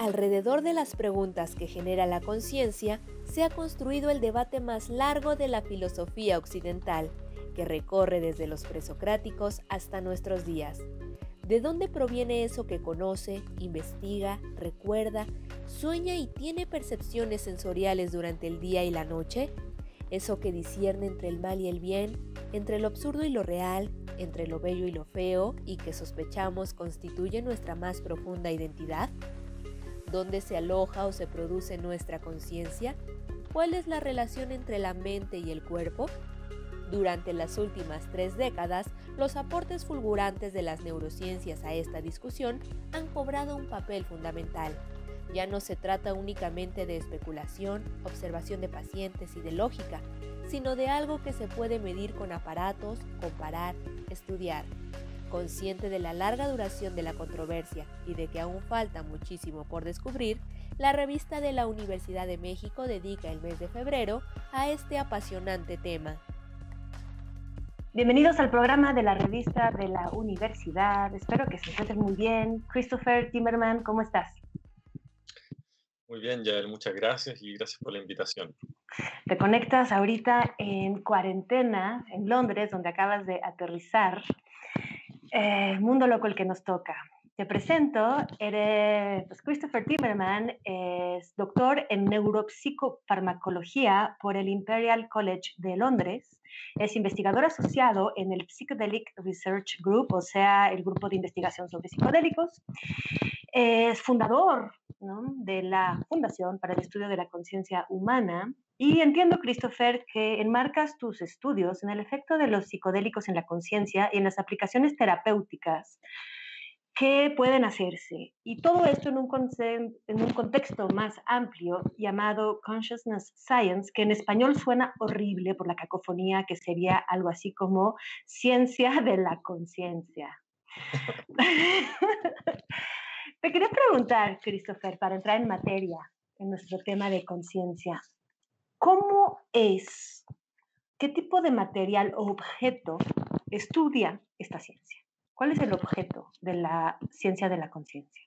Alrededor de las preguntas que genera la conciencia, se ha construido el debate más largo de la filosofía occidental, que recorre desde los presocráticos hasta nuestros días. ¿De dónde proviene eso que conoce, investiga, recuerda, sueña y tiene percepciones sensoriales durante el día y la noche? ¿Eso que discierne entre el mal y el bien, entre lo absurdo y lo real, entre lo bello y lo feo, y que sospechamos constituye nuestra más profunda identidad? ¿Dónde se aloja o se produce nuestra conciencia? ¿Cuál es la relación entre la mente y el cuerpo? Durante las últimas 3 décadas, los aportes fulgurantes de las neurociencias a esta discusión han cobrado un papel fundamental. Ya no se trata únicamente de especulación, observación de pacientes y de lógica, sino de algo que se puede medir con aparatos, comparar, estudiar. Consciente de la larga duración de la controversia y de que aún falta muchísimo por descubrir, la revista de la Universidad de México dedica el mes de febrero a este apasionante tema. Bienvenidos al programa de la revista de la universidad. Espero que se encuentren muy bien. Christopher Timmerman, ¿cómo estás? Muy bien, Yael, muchas gracias y gracias por la invitación. Te conectas ahorita en cuarentena en Londres, donde acabas de aterrizar. Mundo loco el que nos toca. Te presento, eres Christopher Timmerman, es doctor en neuropsicofarmacología por el Imperial College de Londres, es investigador asociado en el Psychedelic Research Group, o sea, el grupo de investigación sobre psicodélicos, es fundador, ¿no?, de la Fundación para el Estudio de la Conciencia Humana. Y entiendo, Christopher, que enmarcas tus estudios en el efecto de los psicodélicos en la conciencia y en las aplicaciones terapéuticas que pueden hacerse. Y todo esto en un contexto más amplio llamado Consciousness Science, que en español suena horrible por la cacofonía, que sería algo así como ciencia de la conciencia. Te quería preguntar, Christopher, para entrar en materia en nuestro tema de conciencia, ¿cómo es, qué tipo de material o objeto estudia esta ciencia? ¿Cuál es el objeto de la ciencia de la conciencia?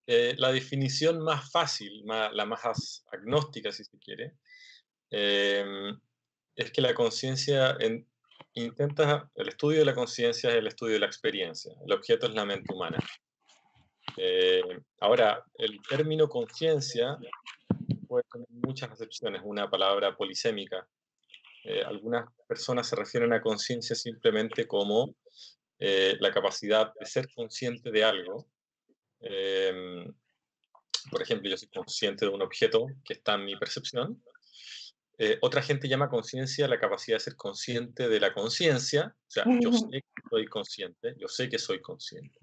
La definición más fácil, la más agnóstica, si se quiere, es que la conciencia el estudio de la conciencia es el estudio de la experiencia. El objeto es la mente humana. Ahora, el término conciencia puede tener muchas acepciones, una palabra polisémica. Algunas personas se refieren a conciencia simplemente como la capacidad de ser consciente de algo. Por ejemplo, yo soy consciente de un objeto que está en mi percepción. Otra gente llama conciencia la capacidad de ser consciente de la conciencia. O sea, yo sé que soy consciente, yo sé que soy consciente.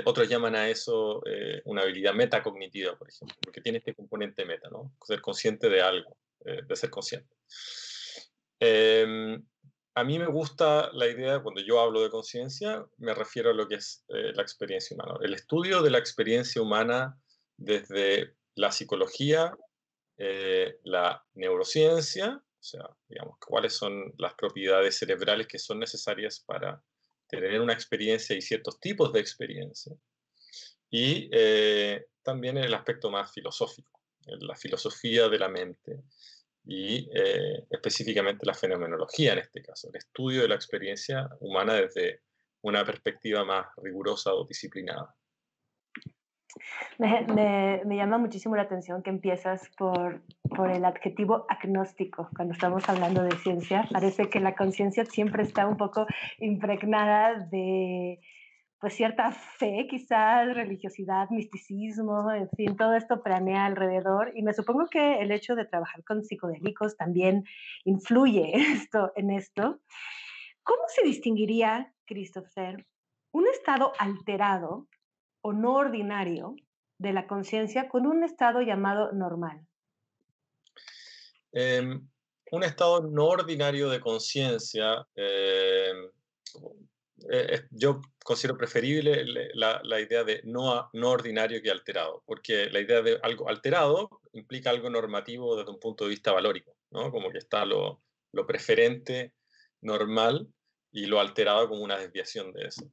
Otros llaman a eso una habilidad metacognitiva, por ejemplo, porque tiene este componente meta, ¿no? Ser consciente de algo, de ser consciente. A mí me gusta la idea, cuando yo hablo de conciencia, me refiero a lo que es la experiencia humana. El estudio de la experiencia humana desde la psicología, la neurociencia, o sea, digamos, cuáles son las propiedades cerebrales que son necesarias para tener una experiencia y ciertos tipos de experiencia. Y también el aspecto más filosófico, la filosofía de la mente y específicamente la fenomenología en este caso, el estudio de la experiencia humana desde una perspectiva más rigurosa o disciplinada. Me llama muchísimo la atención que empiezas por el adjetivo agnóstico. Cuando estamos hablando de ciencia, parece que la conciencia siempre está un poco impregnada de pues cierta fe, quizás, religiosidad, misticismo, en fin, todo esto planea alrededor. Y me supongo que el hecho de trabajar con psicodélicos también influye en esto. ¿Cómo se distinguiría, Christopher, un estado alterado o no ordinario de la conciencia con un estado llamado normal? Un estado no ordinario de conciencia, yo considero preferible la idea de no ordinario que alterado, porque la idea de algo alterado implica algo normativo desde un punto de vista valórico, ¿no? Como que está lo preferente, normal, y lo alterado como una desviación de eso.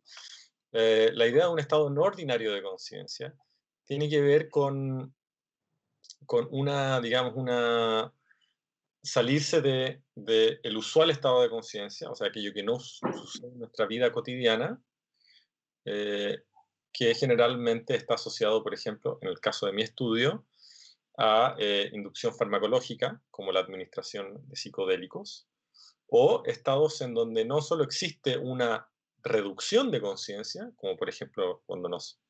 La idea de un estado no ordinario de conciencia tiene que ver con una, digamos, una salirse de el usual estado de conciencia, o sea, aquello que no sucede en nuestra vida cotidiana, eh, que generalmente está asociado, por ejemplo, en el caso de mi estudio, a inducción farmacológica, como la administración de psicodélicos, o estados en donde no solo existe una reducción de conciencia, como por ejemplo cuando nos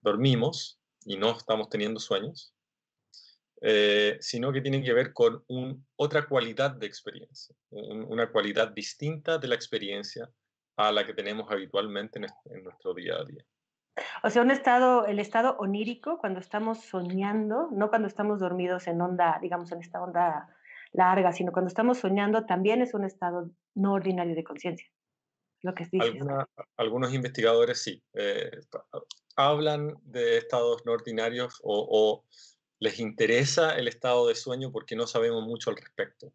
dormimos y no estamos teniendo sueños, sino que tienen que ver con otra cualidad de experiencia, una cualidad distinta de la experiencia a la que tenemos habitualmente en nuestro día a día. O sea, un estado, el estado onírico, cuando estamos soñando, no cuando estamos dormidos en onda, digamos, en esta onda larga, sino cuando estamos soñando, también es un estado no ordinario de conciencia, lo que dices. Alguna- Algunos investigadores sí, hablan de estados no ordinarios o les interesa el estado de sueño porque no sabemos mucho al respecto.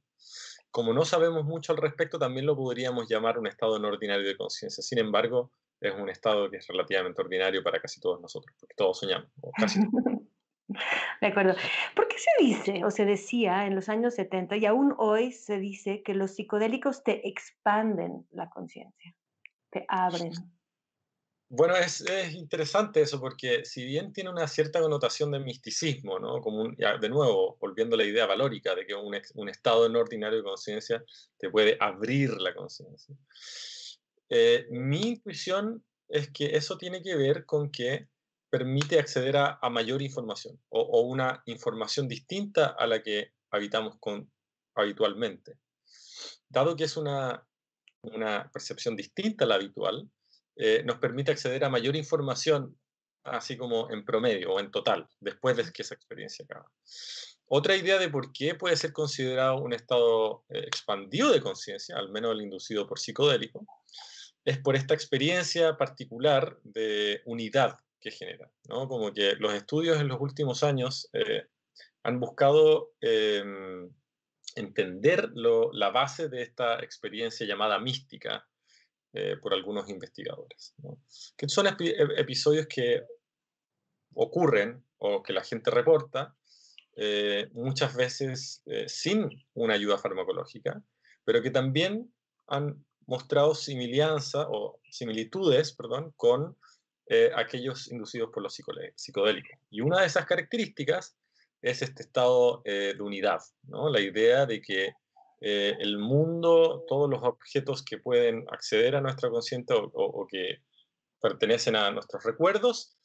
Como no sabemos mucho al respecto, también lo podríamos llamar un estado no ordinario de conciencia. Sin embargo, es un estado que es relativamente ordinario para casi todos nosotros, porque todos soñamos, o casi todos. De acuerdo. ¿Por qué se dice o se decía en los años 70 y aún hoy se dice que los psicodélicos te expanden la conciencia, te abren? Bueno, es interesante eso, porque si bien tiene una cierta connotación de misticismo, ¿no? Como ya, de nuevo, volviendo a la idea valórica de que un estado no ordinario de conciencia te puede abrir la conciencia. Mi intuición es que eso tiene que ver con que permite acceder a mayor información o una información distinta a la que habitamos habitualmente. Dado que es una percepción distinta a la habitual, nos permite acceder a mayor información, así como en promedio o en total, después de que esa experiencia acaba. Otra idea de por qué puede ser considerado un estado expandido de conciencia, al menos el inducido por psicodélico, es por esta experiencia particular de unidad que genera, ¿no? Como que los estudios en los últimos años han buscado entender la base de esta experiencia llamada mística por algunos investigadores, ¿no? Que son episodios que ocurren o que la gente reporta muchas veces sin una ayuda farmacológica, pero que también han mostrado similitudes, perdón, con aquellos inducidos por los psicodélicos. Y una de esas características es este estado de unidad, ¿no? La idea de que el mundo, todos los objetos que pueden acceder a nuestra consciente o que pertenecen a nuestros recuerdos,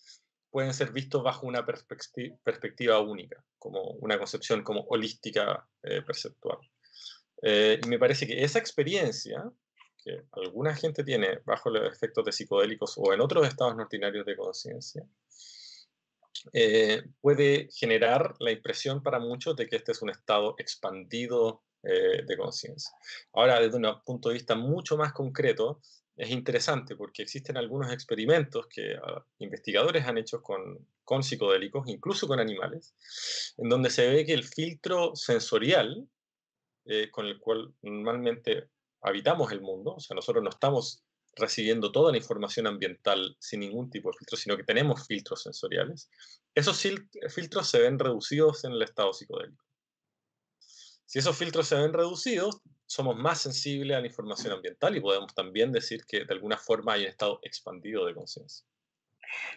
pueden ser vistos bajo una perspectiva única, como una concepción como holística perceptual. Y me parece que esa experiencia que alguna gente tiene bajo los efectos de psicodélicos o en otros estados no ordinarios de conciencia, puede generar la impresión para muchos de que este es un estado expandido de conciencia. Ahora, desde un punto de vista mucho más concreto, es interesante porque existen algunos experimentos que investigadores han hecho con psicodélicos, incluso con animales, en donde se ve que el filtro sensorial con el cual normalmente habitamos el mundo, o sea, nosotros no estamos recibiendo toda la información ambiental sin ningún tipo de filtro, sino que tenemos filtros sensoriales, esos filtros se ven reducidos en el estado psicodélico. Si esos filtros se ven reducidos, somos más sensibles a la información ambiental y podemos también decir que de alguna forma hay un estado expandido de conciencia.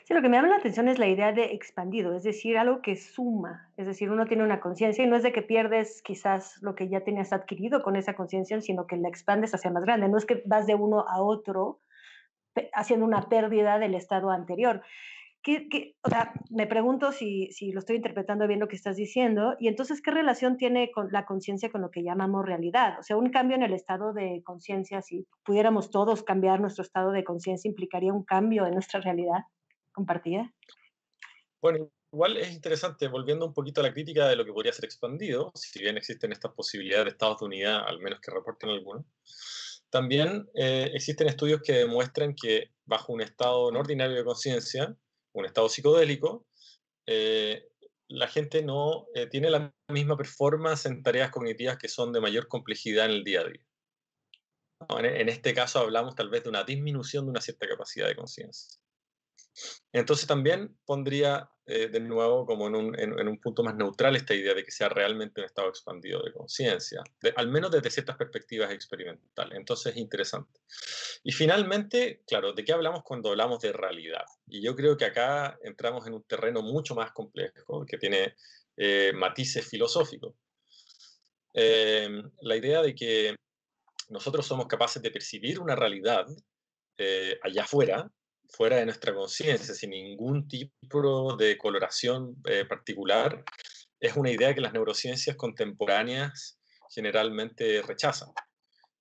Sí, lo que me llama la atención es la idea de expandido, es decir, algo que suma, es decir, uno tiene una conciencia y no es de que pierdes quizás lo que ya tenías adquirido con esa conciencia, sino que la expandes hacia más grande, no es que vas de uno a otro haciendo una pérdida del estado anterior. O sea, me pregunto si lo estoy interpretando bien lo que estás diciendo, y entonces, ¿qué relación tiene con la conciencia con lo que llamamos realidad? O sea, un cambio en el estado de conciencia, si pudiéramos todos cambiar nuestro estado de conciencia, implicaría un cambio en nuestra realidad compartida. Bueno, igual es interesante, volviendo un poquito a la crítica de lo que podría ser expandido, si bien existen estas posibilidades de estados de unidad, al menos que reporten algunos, también existen estudios que demuestran que bajo un estado no ordinario de conciencia, un estado psicodélico, eh, la gente no tiene la misma performance en tareas cognitivas que son de mayor complejidad en el día a día, ¿no? En este caso hablamos tal vez de una disminución de una cierta capacidad de conciencia. Entonces también pondría de nuevo como en un punto más neutral esta idea de que sea realmente un estado expandido de conciencia, al menos desde ciertas perspectivas experimentales. Entonces es interesante. Y finalmente, claro, ¿de qué hablamos cuando hablamos de realidad? Y yo creo que acá entramos en un terreno mucho más complejo, que tiene matices filosóficos. La idea de que nosotros somos capaces de percibir una realidad allá afuera, fuera de nuestra conciencia, sin ningún tipo de coloración particular, es una idea que las neurociencias contemporáneas generalmente rechazan.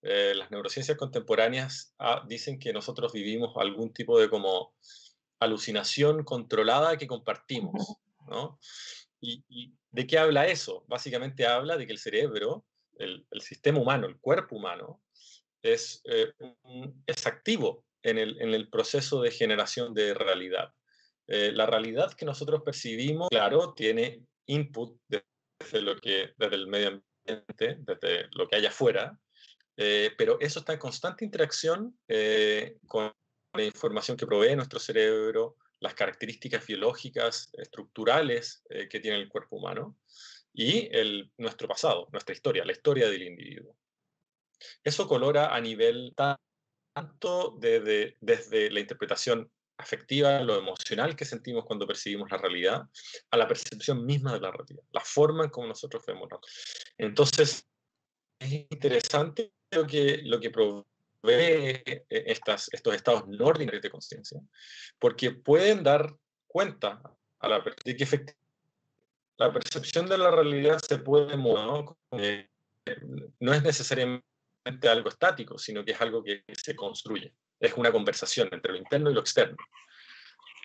Las neurociencias contemporáneas dicen que nosotros vivimos algún tipo de como alucinación controlada que compartimos, ¿no? ¿Y de qué habla eso? Básicamente habla de que el cerebro, el sistema humano, el cuerpo humano, es activo en el proceso de generación de realidad. La realidad que nosotros percibimos, claro, tiene input desde el medio ambiente, desde lo que hay afuera, pero eso está en constante interacción con la información que provee nuestro cerebro, las características biológicas, estructurales que tiene el cuerpo humano y nuestro pasado, nuestra historia, la historia del individuo. Eso colora a nivel tanto desde la interpretación afectiva, lo emocional que sentimos cuando percibimos la realidad, a la percepción misma de la realidad, la forma en cómo nosotros vemos la realidad. Entonces, es interesante lo que provee estos estados no ordinarios de conciencia, porque pueden dar cuenta de que efectivamente la percepción de la realidad se puede mover, ¿no? No es necesariamente algo estático, sino que es algo que se construye. Es una conversación entre lo interno y lo externo.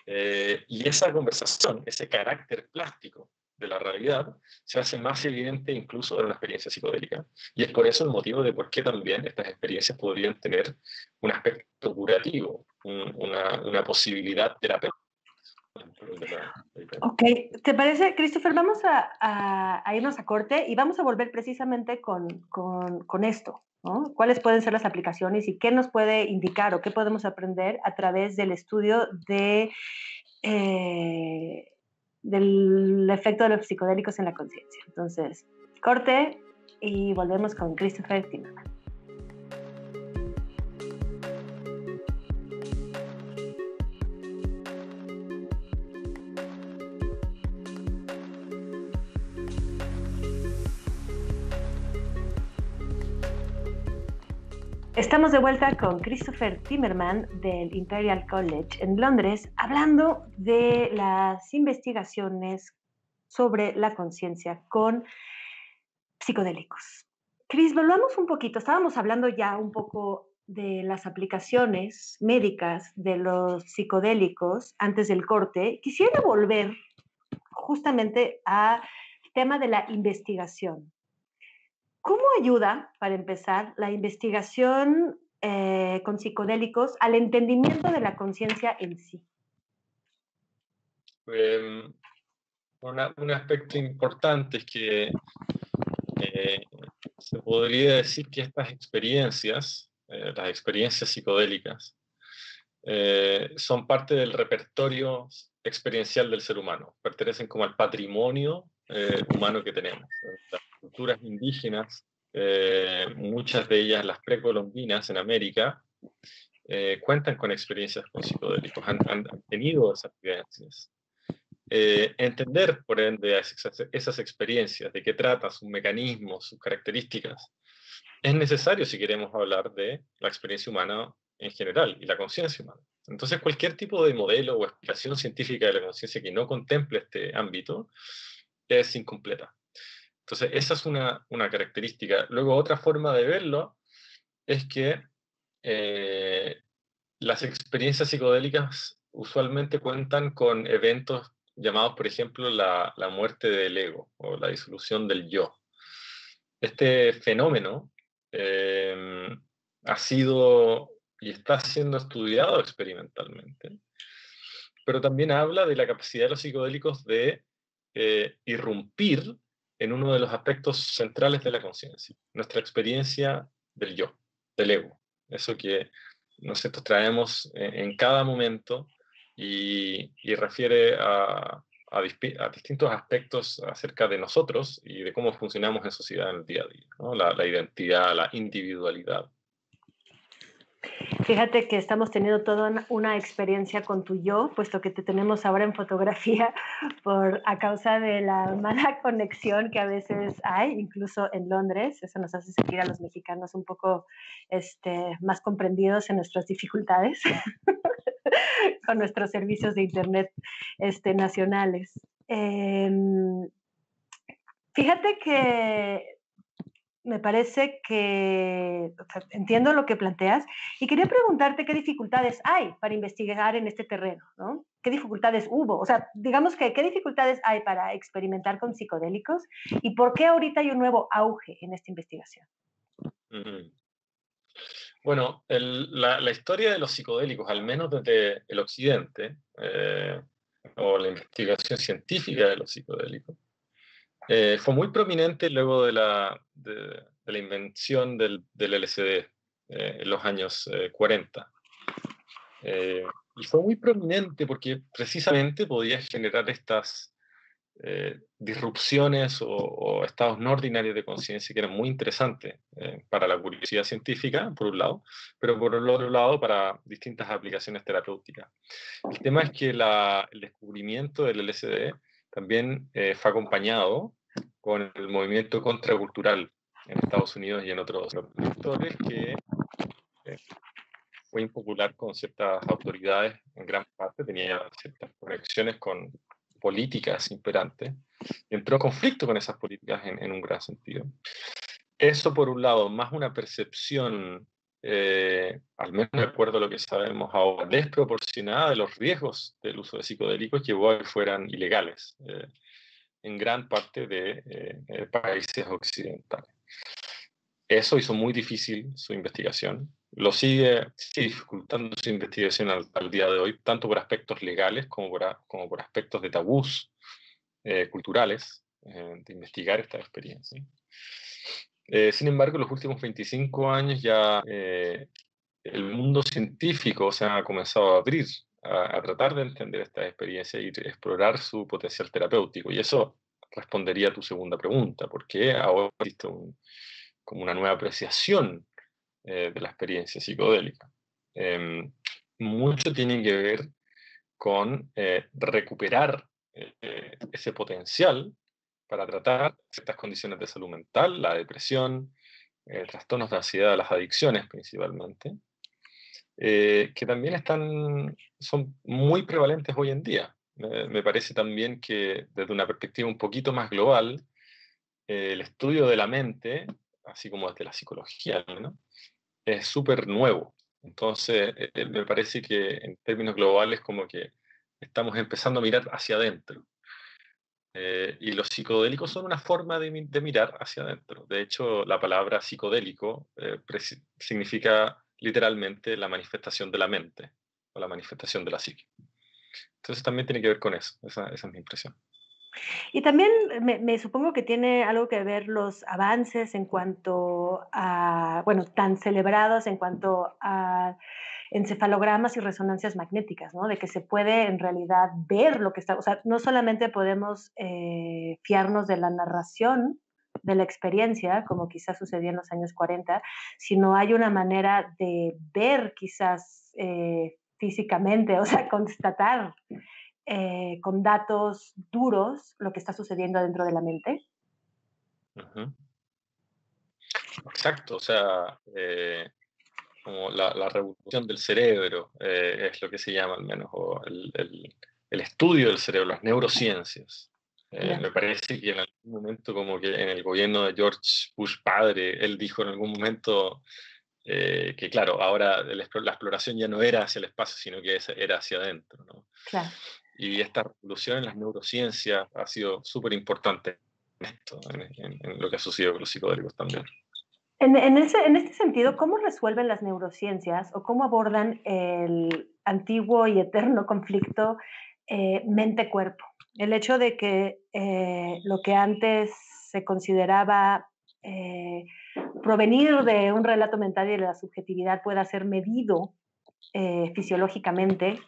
Y esa conversación, ese carácter plástico de la realidad, se hace más evidente incluso en una experiencia psicodélica. Y es por eso el motivo de por qué también estas experiencias podrían tener un aspecto curativo, una posibilidad terapéutica. Ok, ¿te parece, Christopher? Vamos a irnos a corte y vamos a volver precisamente con esto, ¿no? ¿Cuáles pueden ser las aplicaciones y qué nos puede indicar o qué podemos aprender a través del estudio del efecto de los psicodélicos en la conciencia? Entonces, corte y volvemos con Christopher Timmerman. Estamos de vuelta con Christopher Timmerman del Imperial College en Londres, hablando de las investigaciones sobre la conciencia con psicodélicos. Chris, volvamos un poquito. Estábamos hablando ya un poco de las aplicaciones médicas de los psicodélicos antes del corte. Quisiera volver justamente al tema de la investigación. ¿Cómo ayuda, para empezar, la investigación con psicodélicos al entendimiento de la conciencia en sí? Un aspecto importante es que se podría decir que estas experiencias, las experiencias psicodélicas, son parte del repertorio experiencial del ser humano, pertenecen como al patrimonio humano que tenemos. Las culturas indígenas, muchas de ellas las precolombinas en América, cuentan con experiencias con psicodélicos, han tenido esas experiencias. Entender, por ende, esas experiencias, de qué trata, sus mecanismos, sus características, es necesario si queremos hablar de la experiencia humana en general y la conciencia humana. Entonces, cualquier tipo de modelo o explicación científica de la conciencia que no contemple este ámbito es incompleta. Entonces, esa es una característica. Luego, otra forma de verlo es que las experiencias psicodélicas usualmente cuentan con eventos llamados, por ejemplo, la muerte del ego o la disolución del yo. Este fenómeno ha sido y está siendo estudiado experimentalmente, pero también habla de la capacidad de los psicodélicos de irrumpir en uno de los aspectos centrales de la conciencia, nuestra experiencia del yo, del ego, eso que nosotros traemos en cada momento y refiere a distintos aspectos acerca de nosotros y de cómo funcionamos en sociedad en el día a día, ¿no? La identidad, la individualidad. Fíjate que estamos teniendo toda una experiencia con tu yo, puesto que te tenemos ahora en fotografía a causa de la mala conexión que a veces hay, incluso en Londres. Eso nos hace sentir a los mexicanos un poco más comprendidos en nuestras dificultades con nuestros servicios de Internet nacionales. Fíjate que me parece que entiendo lo que planteas y quería preguntarte qué dificultades hay para investigar en este terreno, ¿no? ¿Qué dificultades hubo? O sea, digamos que qué dificultades hay para experimentar con psicodélicos y por qué ahorita hay un nuevo auge en esta investigación. Bueno, la historia de los psicodélicos, al menos desde el occidente, o la investigación científica de los psicodélicos, fue muy prominente luego de la invención del LSD en los años 40. Y fue muy prominente porque precisamente podía generar estas disrupciones o estados no ordinarios de conciencia que eran muy interesantes para la curiosidad científica, por un lado, pero por el otro lado para distintas aplicaciones terapéuticas. El tema es que el descubrimiento del LSD también fue acompañado con el movimiento contracultural en Estados Unidos y en otros sectores que fue impopular con ciertas autoridades, en gran parte tenía ciertas conexiones con políticas imperantes, y entró en conflicto con esas políticas en un gran sentido. Eso, por un lado, más una percepción, al menos de acuerdo a lo que sabemos ahora, desproporcionada de los riesgos del uso de psicodélicos, llevó a que fueran ilegales en gran parte de países occidentales. Eso hizo muy difícil su investigación. Lo sigue dificultando su investigación al día de hoy, tanto por aspectos legales como por aspectos de tabús culturales de investigar esta experiencia. Sin embargo, en los últimos 25 años ya el mundo científico se ha comenzado a abrir a tratar de entender esta experiencia y explorar su potencial terapéutico. Y eso respondería a tu segunda pregunta, ¿por qué ahora existe como una nueva apreciación de la experiencia psicodélica? Mucho tiene que ver con recuperar ese potencial para tratar ciertas condiciones de salud mental, la depresión, trastornos de ansiedad, las adicciones principalmente, que también son muy prevalentes hoy en día. Me parece también que desde una perspectiva un poquito más global, el estudio de la mente, así como desde la psicología, ¿no?, es súper nuevo. Entonces, me parece que en términos globales como que estamos empezando a mirar hacia adentro. Y los psicodélicos son una forma de mirar hacia adentro. De hecho, la palabra psicodélico significa literalmente la manifestación de la mente o la manifestación de la psique. Entonces también tiene que ver con eso. Esa es mi impresión. Y también me supongo que tiene algo que ver los avances en cuanto a, bueno, tan celebrados en cuanto a encefalogramas y resonancias magnéticas, ¿no? De que se puede en realidad ver lo que está, o sea, no solamente podemos fiarnos de la narración de la experiencia, como quizás sucedía en los años 40, sino hay una manera de ver quizás físicamente, o sea, constatar con datos duros lo que está sucediendo dentro de la mente. Uh-huh. Exacto, o sea, como la revolución del cerebro, es lo que se llama al menos, o el estudio del cerebro, las neurociencias. Me parece que en algún momento, como que en el gobierno de George Bush padre, él dijo en algún momento que claro, ahora la exploración ya no era hacia el espacio, sino que era hacia adentro, ¿no? Claro. Y esta revolución en las neurociencias ha sido súper importante en esto, en lo que ha sucedido con los psicodélicos también. En este sentido, ¿cómo resuelven las neurociencias o cómo abordan el antiguo y eterno conflicto mente-cuerpo? El hecho de que lo que antes se consideraba provenir de un relato mental y de la subjetividad pueda ser medido fisiológicamente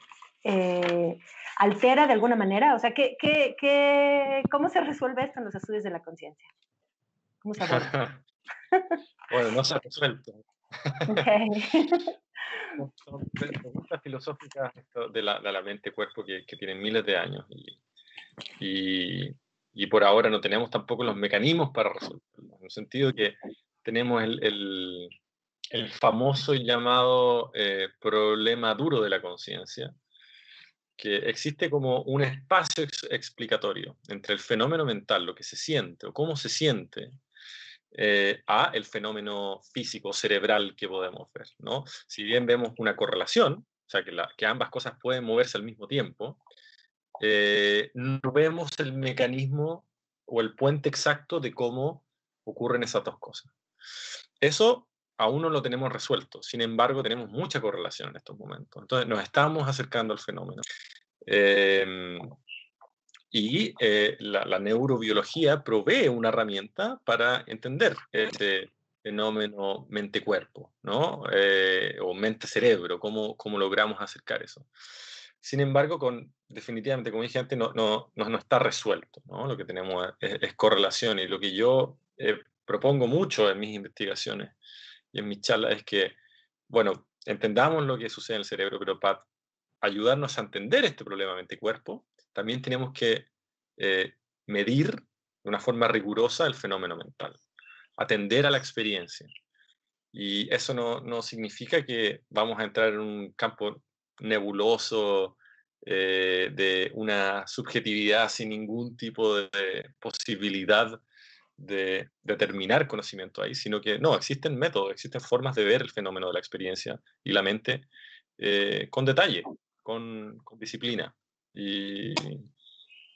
altera de alguna manera? O sea, ¿cómo se resuelve esto en los estudios de la conciencia? ¿Cómo se aborda? Bueno, no se ha resuelto. Okay. Son preguntas filosóficas de la mente-cuerpo que tienen miles de años y por ahora no tenemos tampoco los mecanismos para resolverlo, en el sentido que tenemos el famoso y llamado problema duro de la conciencia, que existe como un espacio explicatorio entre el fenómeno mental, lo que se siente o cómo se siente, a el fenómeno físico cerebral que podemos ver, ¿no? Si bien vemos una correlación, o sea, que ambas cosas pueden moverse al mismo tiempo, no vemos el mecanismo o el puente exacto de cómo ocurren esas dos cosas. Eso aún no lo tenemos resuelto, sin embargo tenemos mucha correlación en estos momentos, entonces nos estamos acercando al fenómeno. La neurobiología provee una herramienta para entender ese fenómeno mente-cuerpo, ¿no? O mente-cerebro, cómo logramos acercar eso. Sin embargo, definitivamente, como dije antes, no está resuelto, ¿no? Lo que tenemos es correlación, y lo que yo propongo mucho en mis investigaciones y en mis charlas es que, bueno, entendamos lo que sucede en el cerebro, pero para ayudarnos a entender este problema mente-cuerpo, también tenemos que medir de una forma rigurosa el fenómeno mental, atender a la experiencia. Y eso no significa que vamos a entrar en un campo nebuloso de una subjetividad sin ningún tipo de posibilidad de determinar conocimiento ahí, sino que no, existen métodos, existen formas de ver el fenómeno de la experiencia y la mente con detalle, con disciplina. Y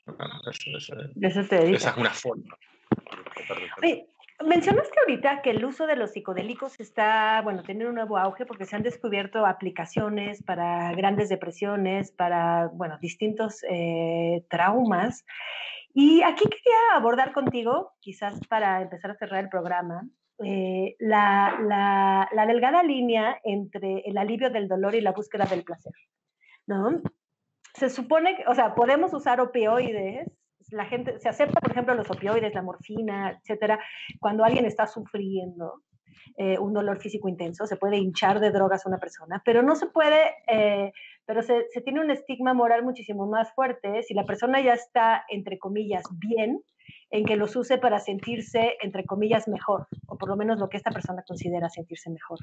bueno, De eso te esa dedica. es una forma de tratar de entender. Oye, mencionaste ahorita que el uso de los psicodélicos está, bueno, teniendo un nuevo auge porque se han descubierto aplicaciones para grandes depresiones, para, bueno, distintos traumas. Y aquí quería abordar contigo, quizás para empezar a cerrar el programa, la delgada línea entre el alivio del dolor y la búsqueda del placer, ¿no? Se supone que, o sea, podemos usar opioides, la gente se acepta, por ejemplo, los opioides, la morfina, etcétera, cuando alguien está sufriendo un dolor físico intenso, se puede hinchar de drogas a una persona, pero no se puede, pero se tiene un estigma moral muchísimo más fuerte si la persona ya está, entre comillas, bien, en que los use para sentirse, entre comillas, mejor, o por lo menos lo que esta persona considera sentirse mejor.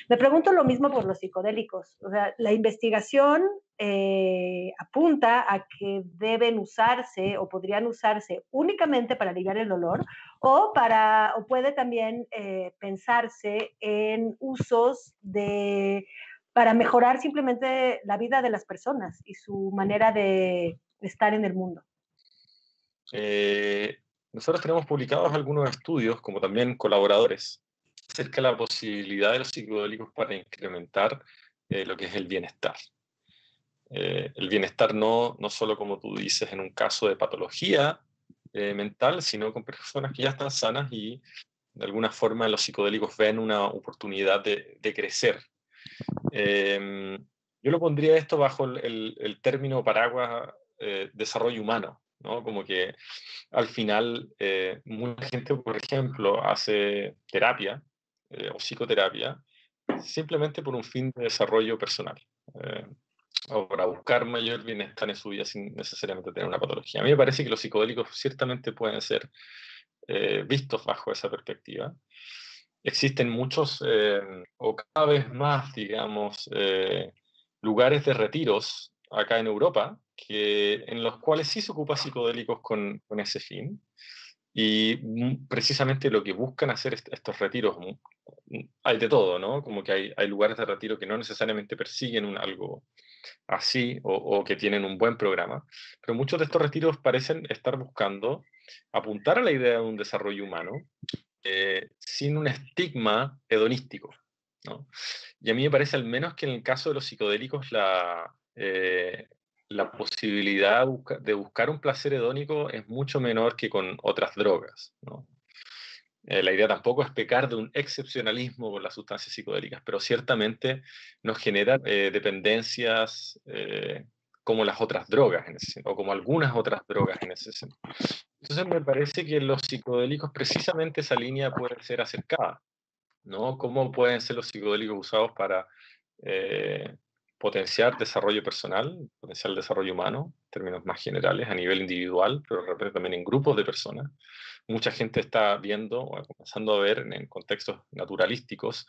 Me pregunto lo mismo por los psicodélicos. O sea, la investigación apunta a que deben usarse o podrían usarse únicamente para aliviar el dolor o puede también pensarse en usos para mejorar simplemente la vida de las personas y su manera de estar en el mundo. Nosotros tenemos publicados algunos estudios, como también colaboradores, acerca de la posibilidad de los psicodélicos para incrementar lo que es el bienestar. El bienestar no solo, como tú dices, en un caso de patología mental, sino con personas que ya están sanas y de alguna forma los psicodélicos ven una oportunidad de crecer. Yo lo pondría esto bajo el término paraguas desarrollo humano, ¿no? Como que al final mucha gente, por ejemplo, hace terapia o psicoterapia simplemente por un fin de desarrollo personal. O para buscar mayor bienestar en su vida sin necesariamente tener una patología. A mí me parece que los psicodélicos ciertamente pueden ser vistos bajo esa perspectiva. Existen muchos, o cada vez más, digamos, lugares de retiros acá en Europa en los cuales sí se ocupa psicodélicos con ese fin. Y precisamente lo que buscan hacer estos retiros, hay de todo, ¿no? Como que hay lugares de retiro que no necesariamente persiguen algo así o que tienen un buen programa, pero muchos de estos retiros parecen estar buscando apuntar a la idea de un desarrollo humano sin un estigma hedonístico, ¿no? Y a mí me parece al menos que en el caso de los psicodélicos la posibilidad de buscar un placer hedónico es mucho menor que con otras drogas, ¿no? La idea tampoco es pecar de un excepcionalismo con las sustancias psicodélicas, pero ciertamente nos genera dependencias como las otras drogas en ese sentido, o como algunas otras drogas en ese sentido. Entonces me parece que en los psicodélicos precisamente esa línea puede ser acercada, ¿no? ¿Cómo pueden ser los psicodélicos usados para potenciar desarrollo personal, potenciar el desarrollo humano, en términos más generales, a nivel individual, pero de repente también en grupos de personas? Mucha gente está viendo, o comenzando a ver en contextos naturalísticos,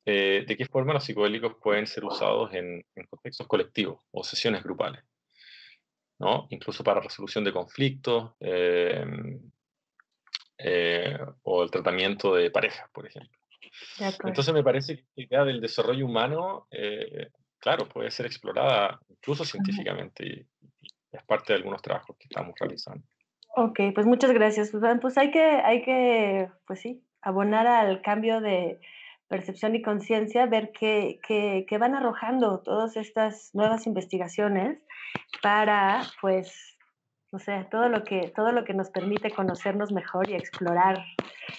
de qué forma los psicodélicos pueden ser usados en contextos colectivos o sesiones grupales, ¿no? Incluso para resolución de conflictos o el tratamiento de parejas, por ejemplo. Entonces me parece que la idea del desarrollo humano, claro, puede ser explorada incluso científicamente y es parte de algunos trabajos que estamos realizando. Ok, pues muchas gracias, Susan. Pues hay que, pues sí, abonar al cambio de percepción y conciencia, ver qué van arrojando todas estas nuevas investigaciones para, pues, no sé, todo lo que nos permite conocernos mejor y explorar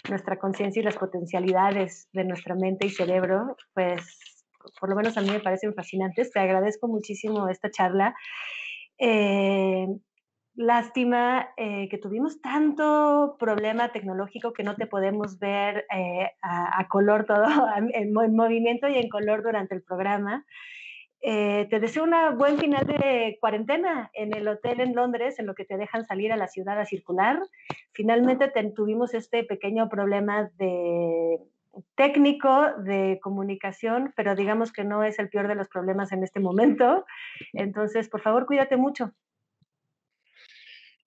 nuestra conciencia y las potencialidades de nuestra mente y cerebro, pues, por lo menos a mí me parecen fascinantes. Te agradezco muchísimo esta charla. Lástima que tuvimos tanto problema tecnológico que no te podemos ver a color todo, en movimiento y en color durante el programa. Te deseo un buen final de cuarentena en el hotel en Londres, en lo que te dejan salir a la ciudad a circular. Finalmente tuvimos este pequeño problema técnico de comunicación, pero digamos que no es el peor de los problemas en este momento. Entonces, por favor, cuídate mucho.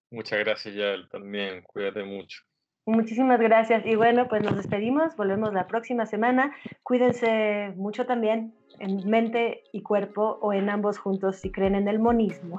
Muchas gracias, Yael, también. Cuídate mucho. Muchísimas gracias. Y bueno, pues nos despedimos. Volvemos la próxima semana. Cuídense mucho también en mente y cuerpo o en ambos juntos si creen en el monismo.